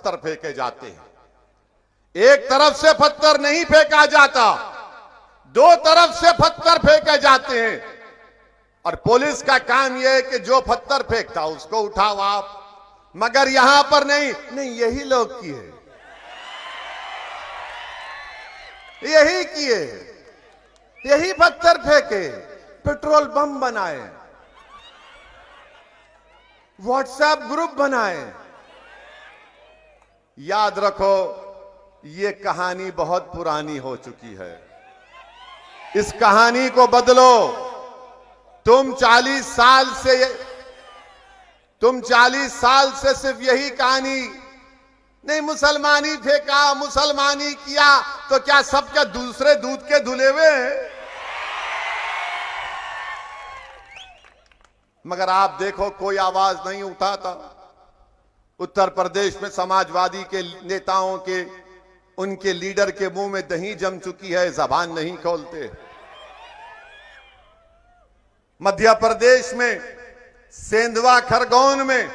पत्थर फेंके जाते हैं। एक तरफ से पत्थर नहीं फेंका जाता, दो तरफ से पत्थर फेंके जाते हैं। और पुलिस का काम यह है कि जो पत्थर फेंकता उसको उठाओ आप, मगर यहां पर नहीं, यही लोग किए, यही किए, यही पत्थर फेंके, पेट्रोल बम बनाए, व्हाट्सएप ग्रुप बनाए। याद रखो, ये कहानी बहुत पुरानी हो चुकी है। इस कहानी को बदलो। तुम 40 साल से सिर्फ यही कहानी, नहीं मुसलमानी फेंका, मुसलमानी किया, तो क्या सब क्या दूसरे दूध के धुले हुए हैं? मगर आप देखो, कोई आवाज नहीं उठाता। उत्तर प्रदेश में समाजवादी के नेताओं के, उनके लीडर के मुंह में दही जम चुकी है, जबान नहीं खोलते। मध्य प्रदेश में सेंधवा खरगोन में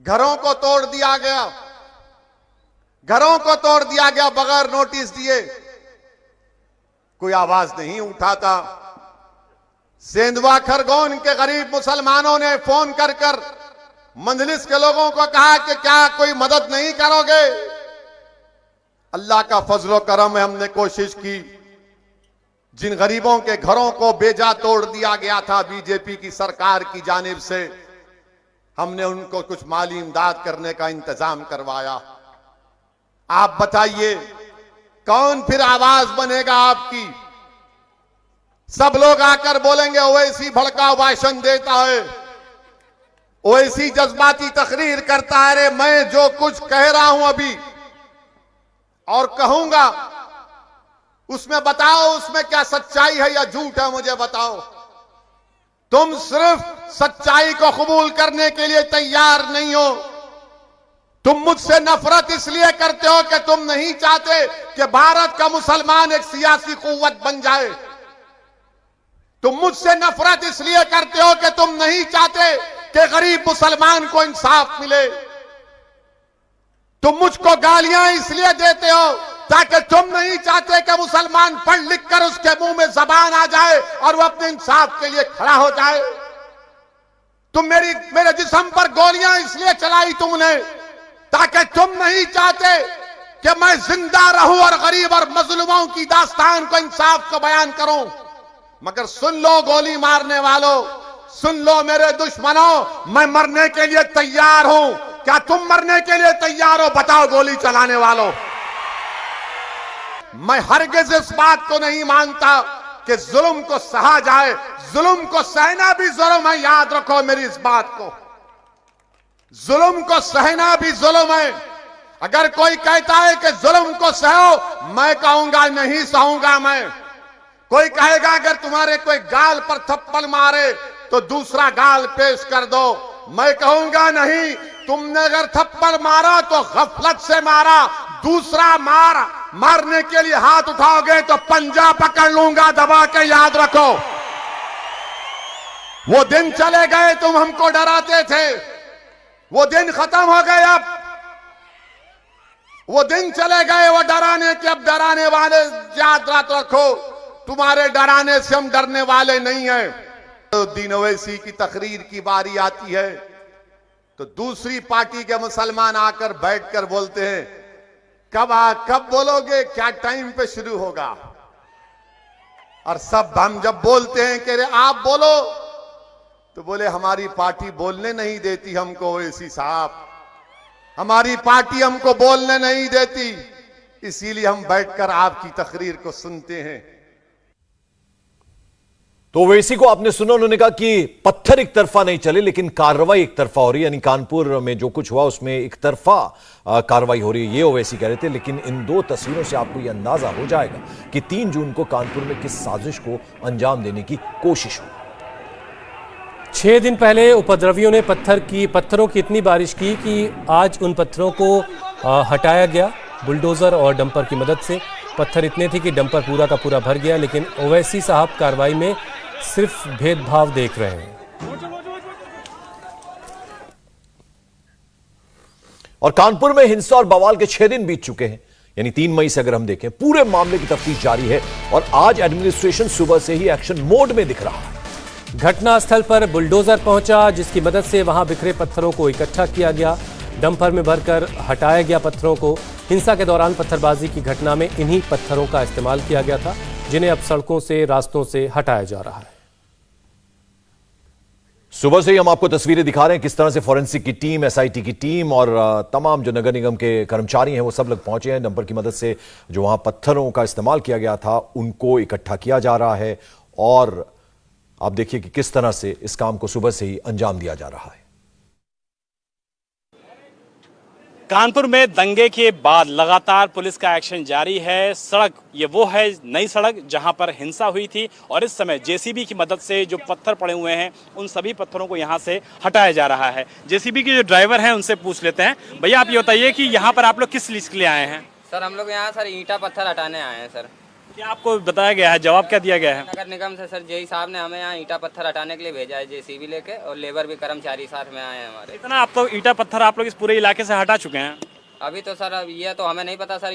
घरों को तोड़ दिया गया, घरों को तोड़ दिया गया बगैर नोटिस दिए। कोई आवाज नहीं उठाता। सेंधवा खरगोन के गरीब मुसलमानों ने फोन कर मंजलिस के लोगों को कहा कि क्या कोई मदद नहीं करोगे? अल्लाह का फजलो करम है, हमने कोशिश की। जिन गरीबों के घरों को बेजा तोड़ दिया गया था बीजेपी की सरकार की जानिब से, हमने उनको कुछ माली इमदाद करने का इंतजाम करवाया। आप बताइए, कौन फिर आवाज बनेगा आपकी? सब लोग आकर बोलेंगे ओवैसी भड़काऊ भाषण देता है, ओवैसी जज्बाती तकरीर करता है। अरे मैं जो कुछ कह रहा हूं अभी और कहूंगा, उसमें बताओ उसमें क्या सच्चाई है या झूठ है, मुझे बताओ। तुम सिर्फ सच्चाई को कबूल करने के लिए तैयार नहीं हो। तुम मुझसे नफरत इसलिए करते हो कि तुम नहीं चाहते कि भारत का मुसलमान एक सियासी कुव्वत बन जाए। तुम मुझसे नफरत इसलिए करते हो कि तुम नहीं चाहते कि गरीब मुसलमान को इंसाफ मिले। तुम मुझको गालियां इसलिए देते हो ताकि तुम नहीं चाहते कि मुसलमान पढ़ लिख कर उसके मुंह में जबान आ जाए और वो अपने इंसाफ के लिए खड़ा हो जाए। तुम मेरे जिस्म पर गोलियां इसलिए चलाई तुमने ताकि तुम नहीं चाहते कि मैं जिंदा रहूं और गरीब और मजलूमों की दास्तान को, इंसाफ को बयान करूं। मगर सुन लो गोली मारने वालों, सुन लो मेरे दुश्मनों, मैं मरने के लिए तैयार हूं। क्या तुम मरने के लिए तैयार हो? बताओ गोली चलाने वालों। मैं हरगिज इस बात को नहीं मानता कि जुल्म को सहा जाए। जुल्म को सहना भी जुल्म है, याद रखो मेरी इस बात को। जुल्म को सहना भी जुल्म है। अगर कोई कहता है कि जुल्म को सहो, मैं कहूंगा नहीं सहूंगा मैं। कोई कहेगा अगर तुम्हारे कोई गाल पर थप्पड़ मारे तो दूसरा गाल पेश कर दो, मैं कहूंगा नहीं, तुमने अगर थप्पड़ मारा तो गफलत से मारा, दूसरा मारने के लिए हाथ उठाओगे तो पंजा पकड़ लूंगा दबा के, याद रखो। वो दिन चले गए तुम हमको डराते थे, वो दिन खत्म हो गए। अब वो दिन चले गए वो डराने के। अब डराने वाले, याद रखो, तुम्हारे डराने से हम डरने वाले नहीं हैं। दिन ओवैसी की तकरीर की बारी आती है तो दूसरी पार्टी के मुसलमान आकर बैठकर बोलते हैं, कब बोलोगे, क्या टाइम पे शुरू होगा? और सब हम जब बोलते हैं कि आप बोलो, तो बोले हमारी पार्टी बोलने नहीं देती हमको ओवैसी साहब, हमारी पार्टी हमको बोलने नहीं देती, इसीलिए हम बैठकर आपकी तकरीर को सुनते हैं। तो ओवैसी को आपने सुना, उन्होंने कहा कि पत्थर एक तरफा नहीं चले लेकिन कार्रवाई एक तरफा हो रही है। यानी कानपुर में जो कुछ हुआ उसमें एक तरफा कार्रवाई हो रही है, ये ओवैसी कह रहे थे। लेकिन इन दो तस्वीरों से आपको यह अंदाजा हो जाएगा कि 3 जून को कानपुर में किस साजिश को अंजाम देने की कोशिश हुई। 6 दिन पहले उपद्रवियों ने पत्थरों की इतनी बारिश की कि आज उन पत्थरों को हटाया गया बुलडोजर और डंपर की मदद से। पत्थर इतने थे कि डंपर पूरा का पूरा भर गया। लेकिन ओवैसी साहब कार्रवाई में सिर्फ भेदभाव देख रहे हैं। और कानपुर में हिंसा और बवाल के 6 दिन बीत चुके हैं, यानी 3 मई से अगर हम देखें पूरे मामले की तफ्तीश जारी है और आज एडमिनिस्ट्रेशन सुबह से ही एक्शन मोड में दिख रहा है। घटनास्थल पर बुलडोजर पहुंचा, जिसकी मदद से वहां बिखरे पत्थरों को इकट्ठा किया गया, डंपर में भरकर हटाया गया पत्थरों को। हिंसा के दौरान पत्थरबाजी की घटना में इन्हीं पत्थरों का इस्तेमाल किया गया था, जिन्हें अब सड़कों से, रास्तों से हटाया जा रहा है। सुबह से ही हम आपको तस्वीरें दिखा रहे हैं किस तरह से फॉरेंसिक की टीम, एसआईटी की टीम और तमाम जो नगर निगम के कर्मचारी हैं वो सब लोग पहुंचे हैं। डंपर की मदद से जो वहां पत्थरों का इस्तेमाल किया गया था उनको इकट्ठा किया जा रहा है और आप देखिए कि किस तरह से इस काम को सुबह से ही अंजाम दिया जा रहा है। कानपुर में दंगे के बाद लगातार पुलिस का एक्शन जारी है। सड़क ये वो है, नई सड़क जहां पर हिंसा हुई थी और इस समय जेसीबी की मदद से जो पत्थर पड़े हुए हैं उन सभी पत्थरों को यहां से हटाया जा रहा है। जेसीबी के जो ड्राइवर हैं उनसे पूछ लेते हैं। भैया आप ये बताइए कि यहाँ पर आप लोग किस चीज़ के लिए आए हैं? सर हम लोग यहाँ सर ईंटा पत्थर हटाने आए हैं सर। क्या आपको बताया गया है, जवाब क्या दिया गया है? नगर निगम से सर जेई साहब ने हमें यहाँ ईंटा पत्थर हटाने के लिए भेजा है, जेसीबी लेके, और लेबर भी कर्मचारी साथ में आए हैं हमारे। इतना आप तो ईंटा पत्थर आप लोग इस पूरे इलाके से हटा चुके हैं? अभी तो सर अब ये तो हमें नहीं पता सर।